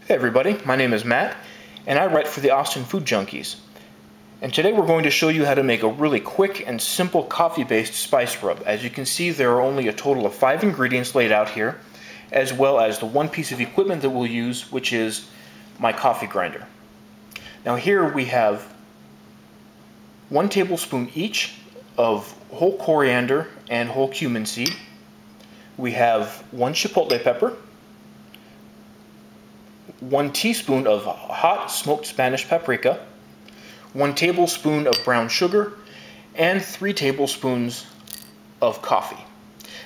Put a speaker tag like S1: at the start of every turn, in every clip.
S1: Hey everybody, my name is Matt, and I write for the Austin Food Junkies. And today we're going to show you how to make a really quick and simple coffee-based spice rub. As you can see, there are only a total of 5 ingredients laid out here, as well as the one piece of equipment that we'll use, which is my coffee grinder. Now here we have 1 tablespoon each of whole coriander and whole cumin seed. We have 1 chipotle pepper, 1 teaspoon of hot smoked Spanish paprika, 1 tablespoon of brown sugar, and 3 tablespoons of coffee.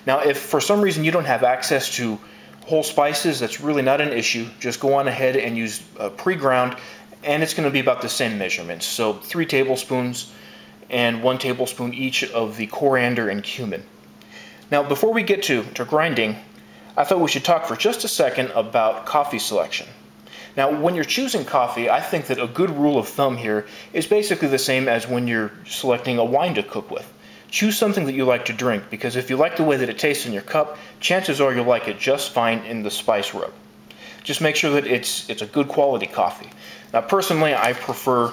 S1: Now, if for some reason you don't have access to whole spices, that's really not an issue. Just go on ahead and use pre-ground, and it's going to be about the same measurements. So 3 tablespoons and 1 tablespoon each of the coriander and cumin. Now, before we get to grinding, I thought we should talk for just a second about coffee selection. Now, when you're choosing coffee, I think that a good rule of thumb here is basically the same as when you're selecting a wine to cook with. Choose something that you like to drink, because if you like the way that it tastes in your cup, chances are you'll like it just fine in the spice rub. Just make sure that it's a good quality coffee. Now, personally, I prefer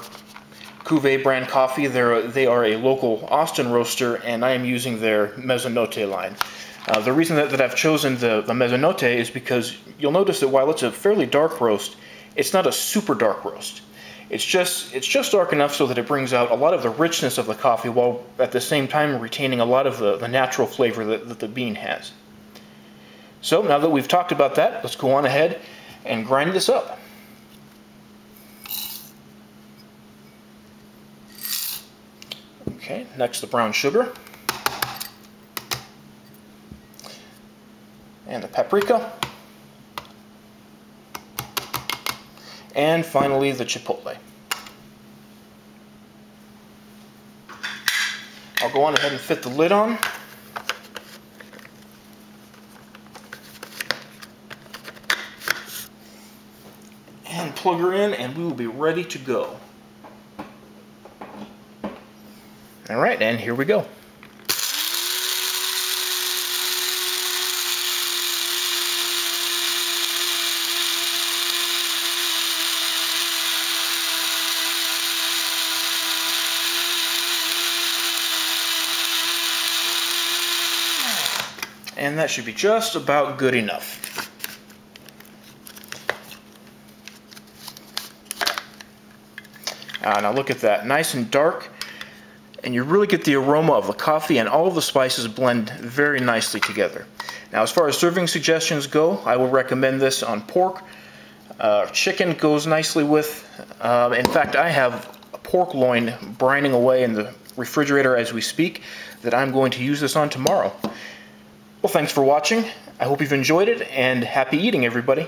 S1: Cuvée brand coffee. They are a local Austin roaster, and I am using their Mezzanotte line. The reason that I've chosen the Mezzanotte is because you'll notice that while it's a fairly dark roast, it's not a super dark roast. It's just dark enough so that it brings out a lot of the richness of the coffee while at the same time retaining a lot of the natural flavor that the bean has. So now that we've talked about that, let's go on ahead and grind this up. Okay, next the brown sugar. And the paprika. And finally the chipotle. I'll go on ahead and fit the lid on. And plug her in, and we will be ready to go. Alright, and here we go. And that should be just about good enough. Now look at that, nice and dark, and you really get the aroma of the coffee, and all of the spices blend very nicely together. Now, as far as serving suggestions go, I will recommend this on pork. Chicken goes nicely with. In fact, I have a pork loin brining away in the refrigerator as we speak that I'm going to use this on tomorrow. Well, thanks for watching. I hope you've enjoyed it, and happy eating, everybody.